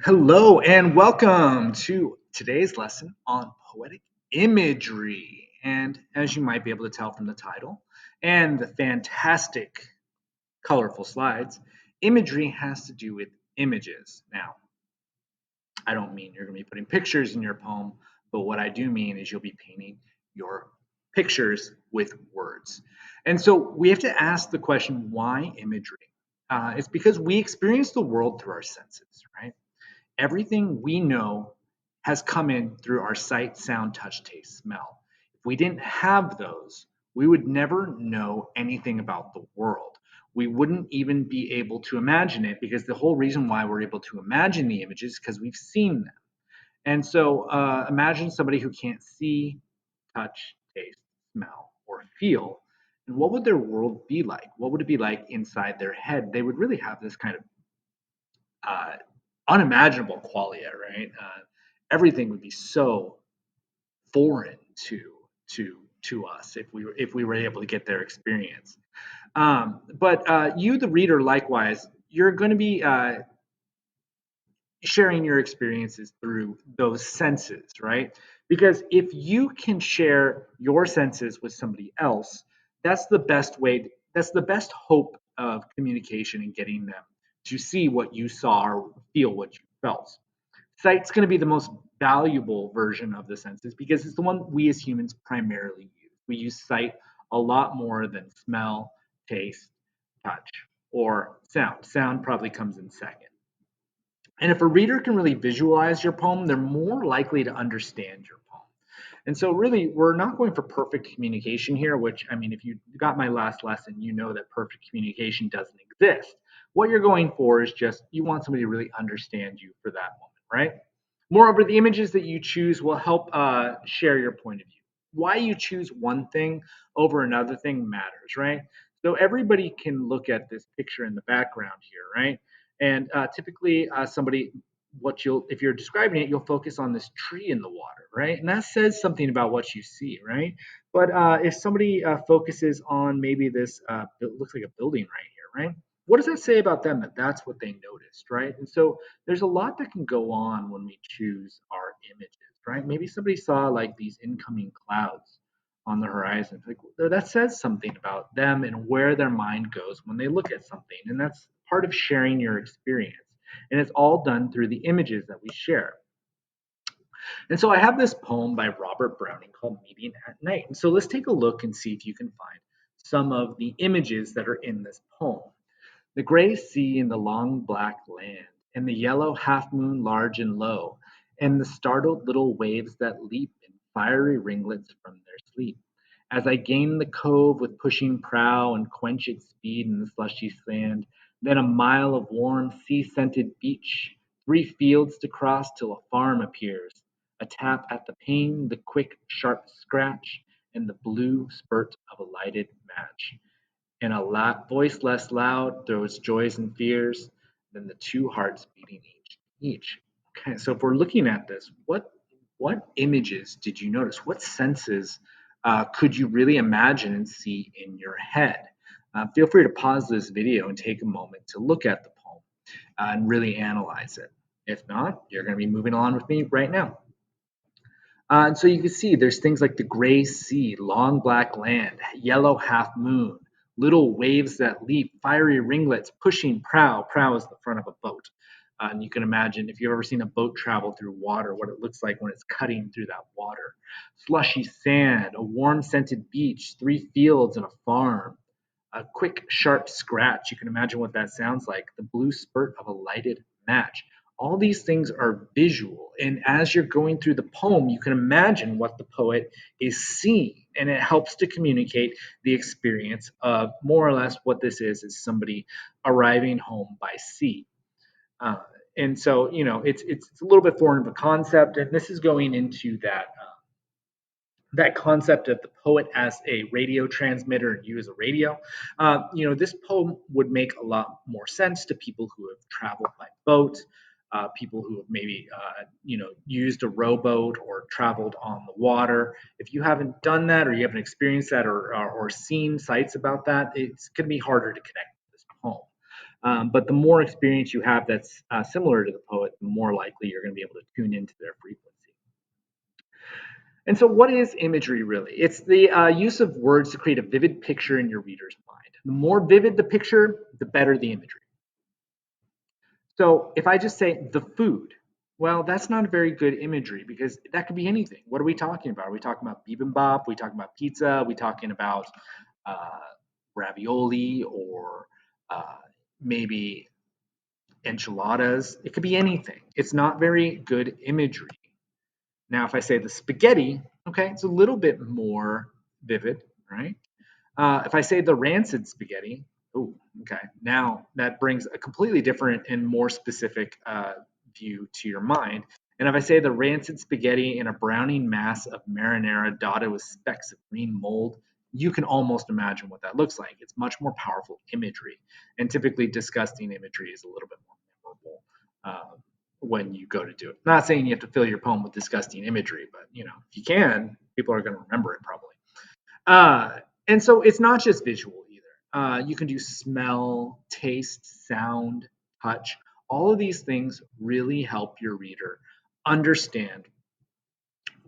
Hello and welcome to today's lesson on poetic imagery. And as you might be able to tell from the title and the fantastic colorful slides, imagery has to do with images. Now, I don't mean you're going to be putting pictures in your poem, but what I do mean is you'll be painting your pictures with words. And so we have to ask the question, why imagery? It's because we experience the world through our senses, right? Everything we know has come in through our sight, sound, touch, taste, smell. If we didn't have those, we would never know anything about the world. We wouldn't even be able to imagine it because the whole reason why we're able to imagine the images is because we've seen them. And so imagine somebody who can't see, touch, taste, smell, or feel. And what would their world be like? What would it be like inside their head? They would really have this kind of uh, unimaginable qualia, right? Everything would be so foreign to us if we were able to get their experience. But you, the reader, likewise, you're going to be sharing your experiences through those senses, right? Because if you can share your senses with somebody else, that's the best way, that's the best hope of communication and getting them to see what you saw or feel what you felt. Sight's going to be the most valuable version of the senses because it's the one we as humans primarily use. We use sight a lot more than smell, taste, touch, or sound. Sound probably comes in second. And if a reader can really visualize your poem, they're more likely to understand your poem. And so, really, we're not going for perfect communication here, which, I mean, if you got my last lesson, you know that perfect communication doesn't exist. What you're going for is just you want somebody to really understand you for that moment, right? Moreover, the images that you choose will help share your point of view. Why you choose one thing over another thing matters, right? So everybody can look at this picture in the background here, right? And typically, somebody, what you'll, if you're describing it, you'll focus on this tree in the water, right? And that says something about what you see, right? But if somebody focuses on maybe this, it looks like a building right here, right? What does that say about them that that's what they noticed, right? And so there's a lot that can go on when we choose our images, right? Maybe somebody saw like these incoming clouds on the horizon. Like that says something about them and where their mind goes when they look at something. And that's part of sharing your experience. And it's all done through the images that we share. And so I have this poem by Robert Browning called Meeting at Night. And so let's take a look and see if you can find some of the images that are in this poem. The gray sea and the long black land, and the yellow half moon large and low, and the startled little waves that leap in fiery ringlets from their sleep. As I gain the cove with pushing prow and quench its speed in the slushy sand, then a mile of warm sea-scented beach, 3 fields to cross till a farm appears, a tap at the pane, the quick sharp scratch, and the blue spurt of a lighted match and a voice less loud throws joys and fears than the two hearts beating each. Okay, so if we're looking at this, what images did you notice? What senses could you really imagine and see in your head? Feel free to pause this video and take a moment to look at the poem and really analyze it. If not, you're going to be moving on with me right now. And so you can see there's things like the gray sea, long black land, yellow half moon, little waves that leap, fiery ringlets, pushing prow. Prow is the front of a boat. And you can imagine if you've ever seen a boat travel through water, what it looks like when it's cutting through that water. Slushy sand, a warm scented beach, 3 fields and a farm, a quick, sharp scratch. You can imagine what that sounds like. The blue spurt of a lighted match. All these things are visual. And as you're going through the poem, you can imagine what the poet is seeing. And it helps to communicate the experience of more or less what this is somebody arriving home by sea. Uh, and so, it's a little bit foreign of a concept. And this is going into that concept of the poet as a radio transmitter and you as a radio. This poem would make a lot more sense to people who have traveled by boat, people who have maybe used a rowboat or traveled on the water. If you haven't done that or you haven't experienced that or seen sites about that, it's going to be harder to connect with this poem. But the more experience you have that's similar to the poet, the more likely you're going to be able to tune into their frequency. And so, what is imagery really? It's the use of words to create a vivid picture in your reader's mind. The more vivid the picture, the better the imagery. So, if I just say the food, well, that's not a very good imagery because that could be anything. What are we talking about? Are we talking about bibimbap? Are we talking about pizza? Are we talking about uh, ravioli or uh, maybe enchiladas? It could be anything. It's not very good imagery. Now, if I say the spaghetti, okay, it's a little bit more vivid, right? If I say the rancid spaghetti, oh, okay, now that brings a completely different and more specific view to your mind. And if I say the rancid spaghetti in a browning mass of marinara dotted with specks of green mold, you can almost imagine what that looks like. It's much more powerful imagery. And typically, disgusting imagery is a little bit more memorable when you go to do it. Not saying you have to fill your poem with disgusting imagery, but if you can, people are going to remember it probably. Uh, and so it's not just visual either. You can do smell, taste, sound, touch. All of these things really help your reader understand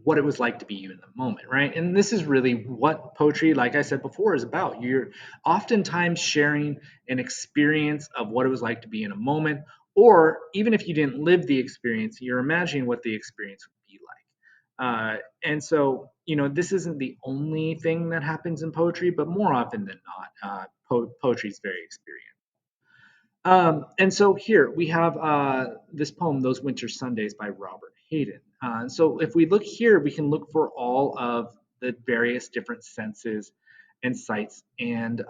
what it was like to be you in the moment, right? And this is really what poetry, like I said before, is about. You're oftentimes sharing an experience of what it was like to be in a moment, or even if you didn't live the experience, you're imagining what the experience would be like. And so, this isn't the only thing that happens in poetry, but more often than not, poetry is very experienced. And so here we have this poem, Those Winter Sundays by Robert Hayden. So if we look here, we can look for all of the various different senses and sights and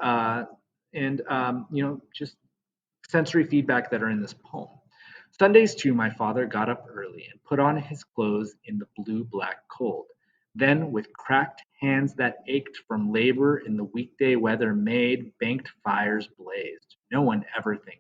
just sensory feedback that are in this poem. Sundays, too, my father got up early and put on his clothes in the blue black cold. Then, with cracked hands that ached from labor in the weekday weather made, banked fires blazed. No one ever thanked.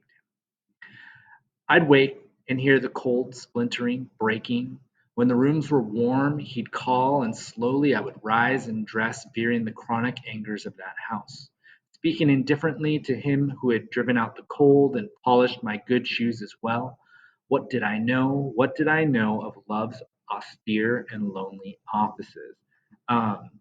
I'd wake and hear the cold splintering, breaking. When the rooms were warm, he'd call, and slowly I would rise and dress, fearing the chronic angers of that house. Speaking indifferently to him who had driven out the cold and polished my good shoes as well, what did I know? What did I know of love's austere and lonely offices? Um,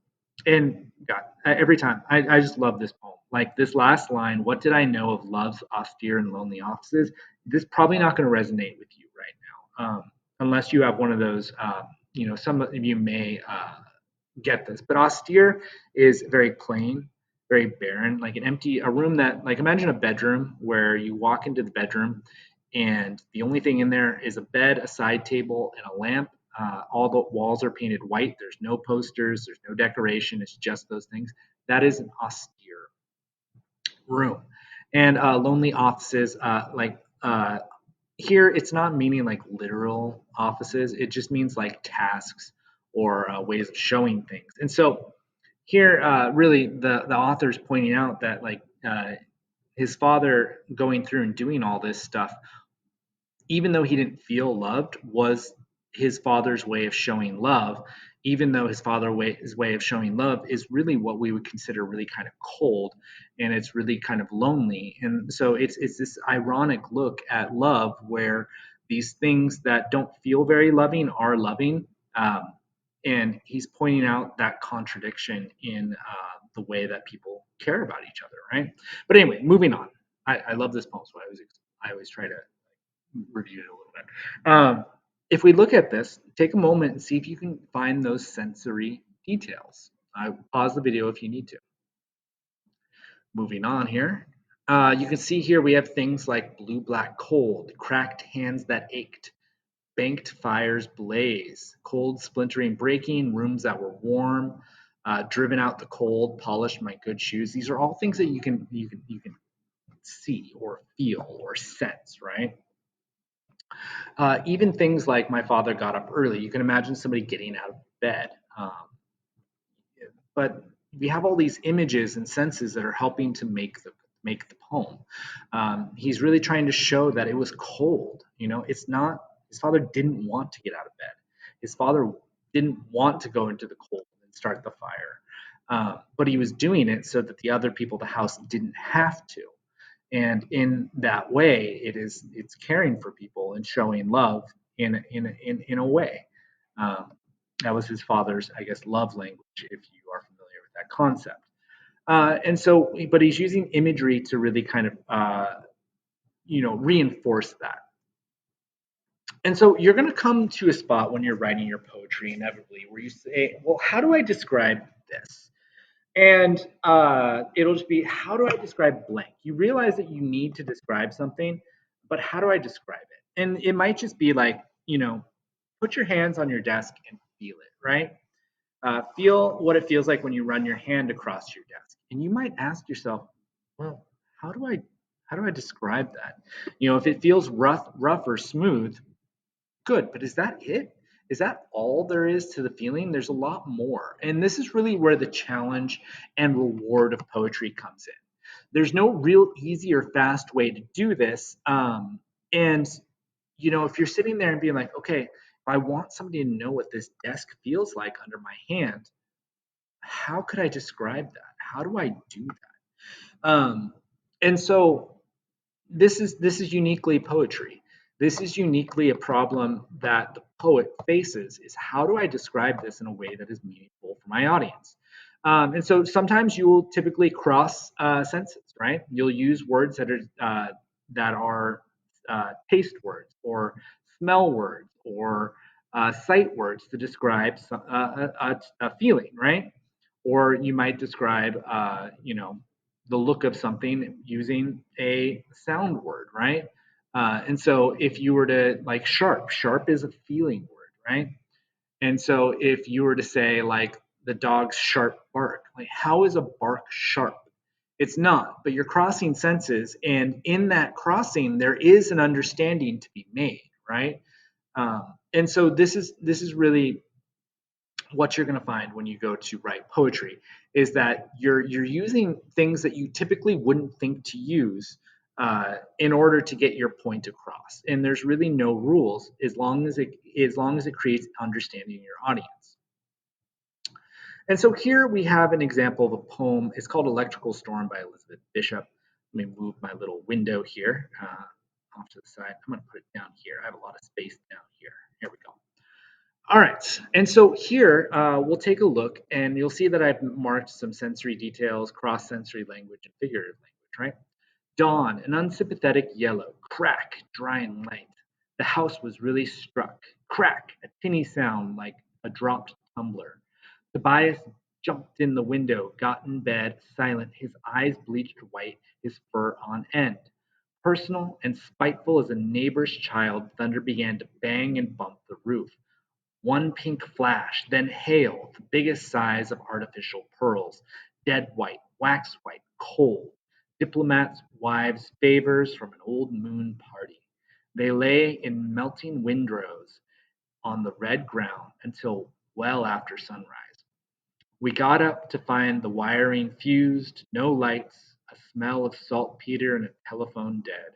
and God, every time I just love this poem. Like this last line, what did I know of love's austere and lonely offices? This is probably not going to resonate with you right now, unless you have one of those. Some of you may get this, but austere is very plain, very barren, like a room that, like, imagine a bedroom where you walk into the bedroom and the only thing in there is a bed, a side table, and a lamp. All the walls are painted white. There's no posters. There's no decoration. It's just those things. That is an austere room. And lonely offices, here, it's not meaning like literal offices. It just means like tasks or ways of showing things. And so here, really, the author is pointing out that his father going through and doing all this stuff, even though he didn't feel loved, was his father's way of showing love, even though his way of showing love is really what we would consider really kind of cold, and it's really kind of lonely. And so it's this ironic look at love where these things that don't feel very loving are loving. And he's pointing out that contradiction in the way that people care about each other, right? But anyway, moving on. I love this poem, so I always try to review it a little bit. If we look at this, take a moment and see if you can find those sensory details. I pause the video if you need to. Moving on here. You can see here we have things like blue black cold, cracked hands that ached, banked fires blaze, cold splintering breaking, rooms that were warm, driven out the cold, polished my good shoes. These are all things that you can see or feel or sense, right? Even things like my father got up early. You can imagine somebody getting out of bed. But we have all these images and senses that are helping to make the poem. He's really trying to show that it was cold. It's not. His father didn't want to get out of bed. His father didn't want to go into the cold and start the fire. But he was doing it so that the other people of the house didn't have to. And in that way, it's caring for people and showing love in a way. Um, that was his father's, I guess, love language, if you are familiar with that concept. And so, but he's using imagery to really kind of, reinforce that. And so you're going to come to a spot when you're writing your poetry inevitably where you say, well, how do I describe this? And it'll just be, how do I describe blank? You realize that you need to describe something, but how do I describe it? And it might just be like, put your hands on your desk and feel it, right? Feel what it feels like when you run your hand across your desk. And you might ask yourself, well, how do I how do I describe that? If it feels rough or smooth, good, but is that it? Is that all there is to the feeling? There's a lot more. And this is really where the challenge and reward of poetry comes in. There's no real easy or fast way to do this. And, if you're sitting there and being like, okay, if I want somebody to know what this desk feels like under my hand, how could I describe that? How do I do that? And so this is uniquely poetry. This is uniquely a problem that the poet faces is how do I describe this in a way that is meaningful for my audience? And so sometimes you will typically cross senses, right? You'll use words that are taste words or smell words or sight words to describe a feeling, right? Or you might describe, the look of something using a sound word, right? And so if you were to like sharp is a feeling word, right? And so if you were to say like the dog's sharp bark, like how is a bark sharp? It's not, but you're crossing senses, and in that crossing, there is an understanding to be made, right? And so this is really what you're going to find when you go to write poetry is that you're using things that you typically wouldn't think to use in order to get your point across. And there's really no rules as long as it creates understanding in your audience. And so here we have an example of a poem. It's called Electrical Storm by Elizabeth Bishop. Let me move my little window here off to the side. I'm going to put it down here. I have a lot of space down here. Here we go. All right, and so here we'll take a look, and you'll see that I've marked some sensory details, cross-sensory language, and figurative language, right? Dawn, an unsympathetic yellow, crack, dry and light. The house was really struck. Crack, a tinny sound like a dropped tumbler. Tobias jumped in the window, got in bed, silent, his eyes bleached white, his fur on end. Personal and spiteful as a neighbor's child, thunder began to bang and bump the roof. One pink flash, then hail, the biggest size of artificial pearls, dead white, wax white, cold. Diplomats' wives' favors from an old moon party. They lay in melting windrows on the red ground until well after sunrise. We got up to find the wiring fused, no lights, a smell of saltpeter and a telephone dead.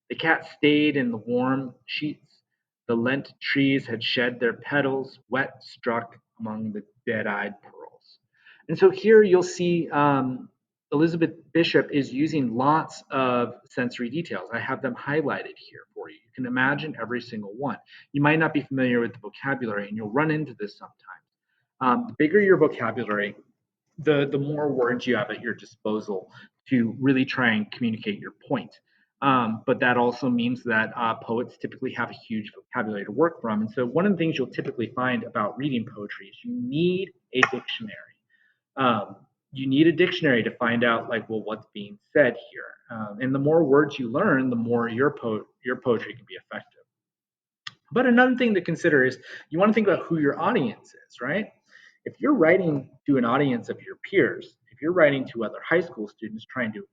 The cat stayed in the warm sheets. The lent trees had shed their petals, wet struck among the dead-eyed pearls. And so here you'll see Elizabeth Bishop is using lots of sensory details. I have them highlighted here for you. You can imagine every single one. You might not be familiar with the vocabulary, and you'll run into this sometimes. The bigger your vocabulary, the more words you have at your disposal to really try and communicate your point. But that also means that poets typically have a huge vocabulary to work from. And so one of the things you'll typically find about reading poetry is you need a dictionary. Um, you need a dictionary to find out like, well, what's being said here. And the more words you learn, the more your poetry can be effective. But another thing to consider is you want to think about who your audience is, right? If you're writing to an audience of your peers, if you're writing to other high school students trying to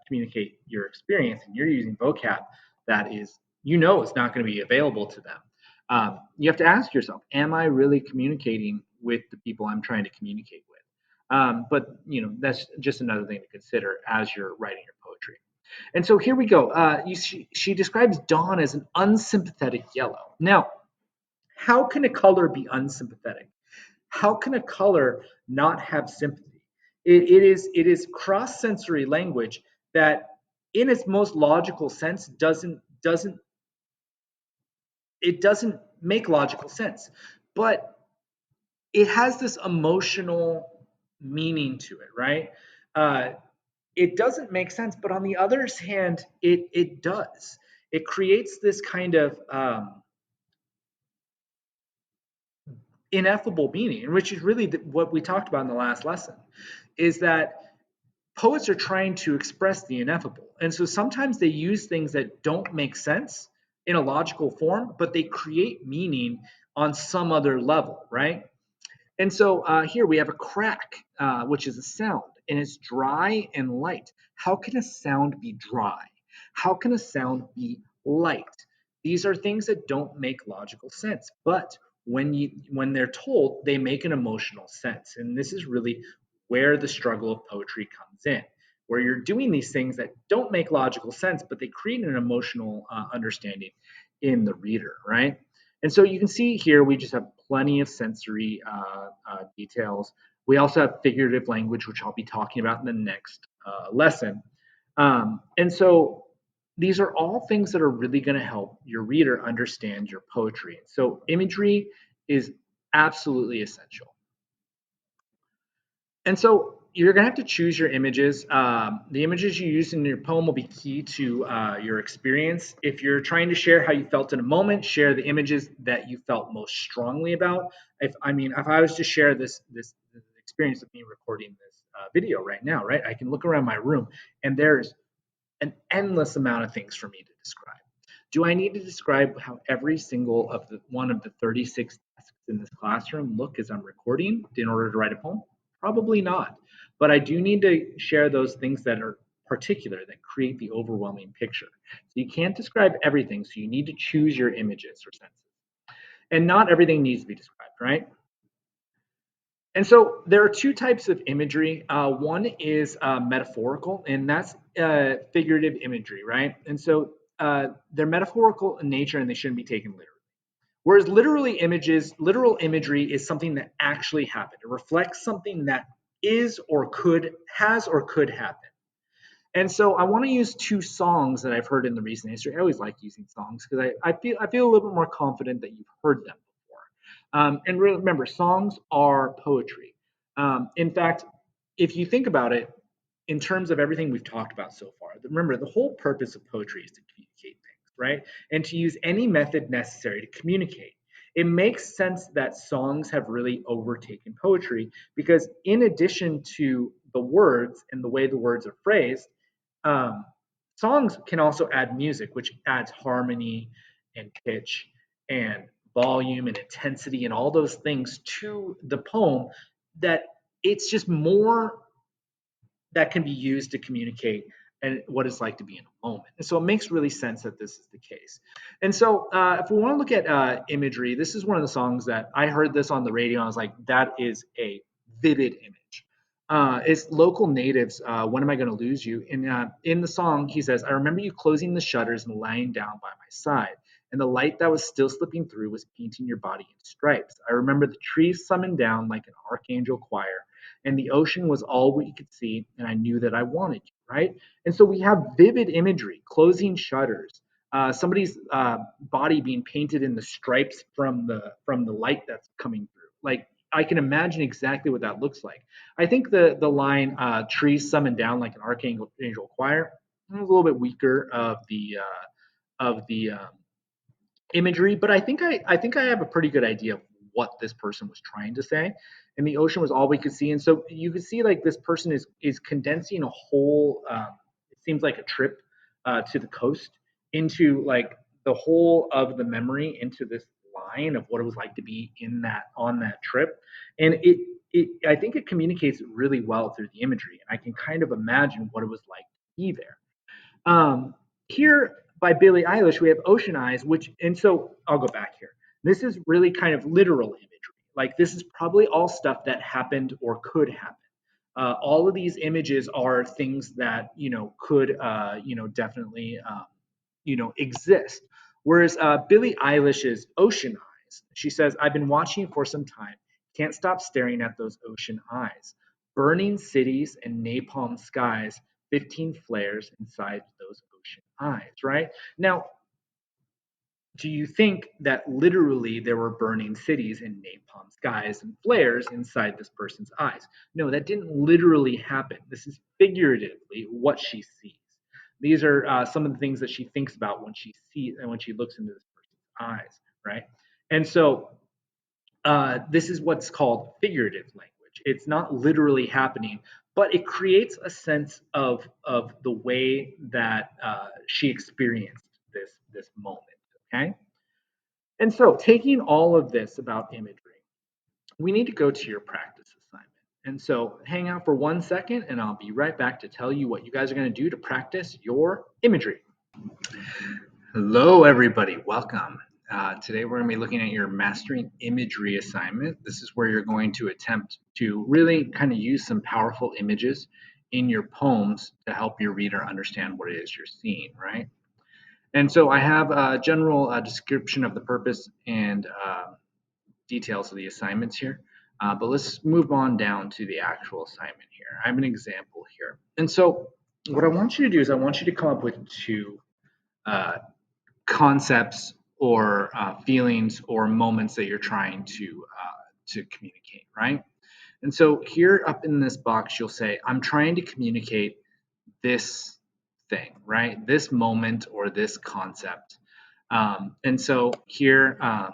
communicate your experience and you're using vocab that is, is not going to be available to them, you have to ask yourself, am I really communicating with the people I'm trying to communicate with? But that's just another thing to consider as you're writing your poetry. And so here we go. She describes dawn as an unsympathetic yellow. Now, how can a color be unsympathetic? How can a color not have sympathy? It is cross sensory language that in its most logical sense doesn't make logical sense, but it has this emotional meaning to it, right? Uh, it doesn't make sense, but on the other hand, it does. It creates this kind of ineffable meaning, which is really what we talked about in the last lesson, is that poets are trying to express the ineffable. And so sometimes they use things that don't make sense in a logical form, but they create meaning on some other level, right? And so here we have a crack, which is a sound, and it's dry and light. How can a sound be dry? How can a sound be light? These are things that don't make logical sense, but when they're told, they make an emotional sense. And this is really where the struggle of poetry comes in, where you're doing these things that don't make logical sense, but they create an emotional understanding in the reader, right? And so you can see here we just have plenty of sensory details. We also have figurative language, which I'll be talking about in the next lesson. And so these are all things that are really going to help your reader understand your poetry. So imagery is absolutely essential. And so you're going to have to choose your images. The images you use in your poem will be key to your experience. If you're trying to share how you felt in a moment, share the images that you felt most strongly about. If I was to share this experience of me recording this video right now, right, I can look around my room and there's an endless amount of things for me to describe. Do I need to describe how every single of the one of the 36 desks in this classroom look as I'm recording in order to write a poem? Probably not. But I do need to share those things that are particular that create the overwhelming picture. So you can't describe everything, so you need to choose your images or senses. And not everything needs to be described, right? And so there are two types of imagery. One is metaphorical, and that's figurative imagery, right? And so they're metaphorical in nature, and they shouldn't be taken literally. Whereas literal imagery is something that actually happened. It reflects something that has or could happen. And so I want to use two songs that I've heard in the recent history. I always like using songs because I feel a little bit more confident that you've heard them before. And remember, songs are poetry. In fact, if you think about it, in terms of everything we've talked about so far, remember the whole purpose of poetry is to communicate things, right? And to use any method necessary to communicate. It makes sense that songs have really overtaken poetry because, in addition to the words and the way the words are phrased, um, songs can also add music, which adds harmony and pitch and volume and intensity and all those things to the poem that it's just more that can be used to communicate and what it's like to be in a moment. And so it makes really sense that this is the case. And so if we want to look at imagery, this is one of the songs that I heard this on the radio. And I was like, that is a vivid image. It's local natives. When am I going to lose you? And in the song, he says, I remember you closing the shutters and lying down by my side. And the light that was still slipping through was painting your body in stripes. I remember the trees summoned down like an archangel choir, and the ocean was all we could see, and I knew that I wanted you, right? And so we have vivid imagery, closing shutters, somebody's body being painted in the stripes from the light that's coming through. Like I can imagine exactly what that looks like. I think the line "trees summoned down like an archangel choir" was a little bit weaker of the imagery, but I think I have a pretty good idea of what this person was trying to say. And the ocean was all we could see, and so you could see like this person is condensing a whole. It seems like a trip to the coast into like the whole of the memory into this line of what it was like to be in that on that trip, and it I think it communicates really well through the imagery, and I can kind of imagine what it was like to be there. Here by Billie Eilish, we have Ocean Eyes, which, and so I'll go back here. This is really kind of literal imagery. Like this is probably all stuff that happened or could happen. All of these images are things that could definitely exist. Whereas Billie Eilish's Ocean Eyes, she says, "I've been watching you for some time. Can't stop staring at those ocean eyes, burning cities and napalm skies, 15 flares inside those ocean eyes, right? Now, do you think that literally there were burning cities in napalm skies and flares inside this person's eyes? No, that didn't literally happen. This is figuratively what she sees. These are some of the things that she thinks about when she sees and when she looks into this person's eyes, right? And so this is what's called figurative language. It's not literally happening, but it creates a sense of the way that she experienced this moment. Okay, and so taking all of this about imagery, we need to go to your practice assignment. And so hang out for 1 second, and I'll be right back to tell you what you guys are going to do to practice your imagery. Hello, everybody. Welcome. Today we're going to be looking at your mastering imagery assignment. This is where you're going to attempt to really kind of use some powerful images in your poems to help your reader understand what it is you're seeing, right? And so I have a general description of the purpose and details of the assignments here. But let's move on down to the actual assignment here. I have an example here. And so what I want you to do is I want you to come up with two concepts or feelings or moments that you're trying to communicate, right? And so here up in this box, you'll say, I'm trying to communicate this thing, right? This moment or this concept. And so here, I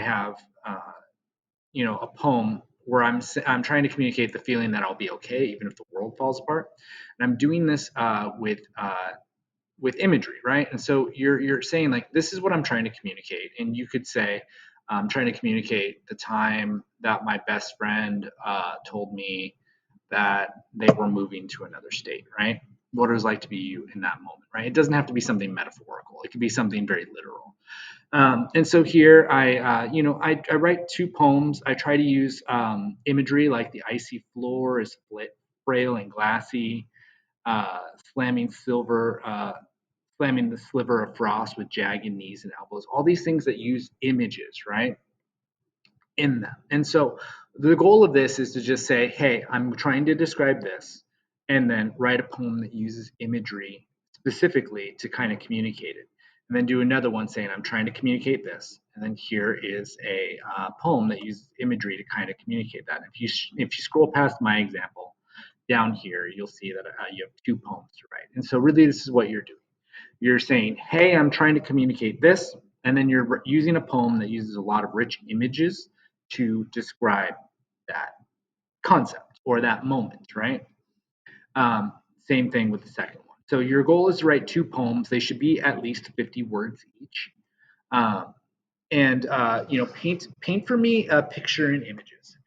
have, a poem where I'm trying to communicate the feeling that I'll be okay, even if the world falls apart. And I'm doing this with imagery, right? And so you're saying like, this is what I'm trying to communicate, and you could say, I'm trying to communicate the time that my best friend told me that they were moving to another state, right? What it was like to be you in that moment, right? It doesn't have to be something metaphorical. It could be something very literal. And so here I write two poems. I try to use imagery like the icy floor is frail and glassy, uh, slamming silver, slamming the sliver of frost with jagged knees and elbows. All these things that use images, right? In them. And so the goal of this is to just say, hey, I'm trying to describe this, and then write a poem that uses imagery specifically to kind of communicate it. And then do another one saying, I'm trying to communicate this. And then here is a poem that uses imagery to kind of communicate that. If you scroll past my example down here, you'll see that you have two poems to write. And so really this is what you're doing. You're saying, hey, I'm trying to communicate this. And then you're using a poem that uses a lot of rich images to describe that concept or that moment, right? Same thing with the second one. So your goal is to write two poems. They should be at least 50 words each. Um, and paint for me a picture in images.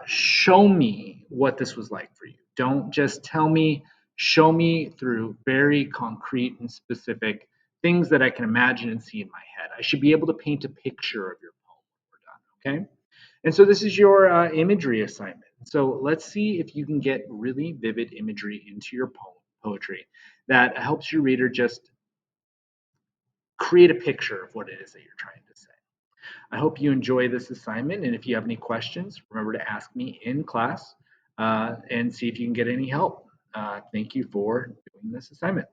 Show me what this was like for you. Don't just tell me. Show me through very concrete and specific things that I can imagine and see in my head. I should be able to paint a picture of your poem when we're done. Okay. And so this is your imagery assignment. So let's see if you can get really vivid imagery into your poetry that helps your reader just create a picture of what it is that you're trying to say. I hope you enjoy this assignment, and if you have any questions, remember to ask me in class and see if you can get any help. Thank you for doing this assignment.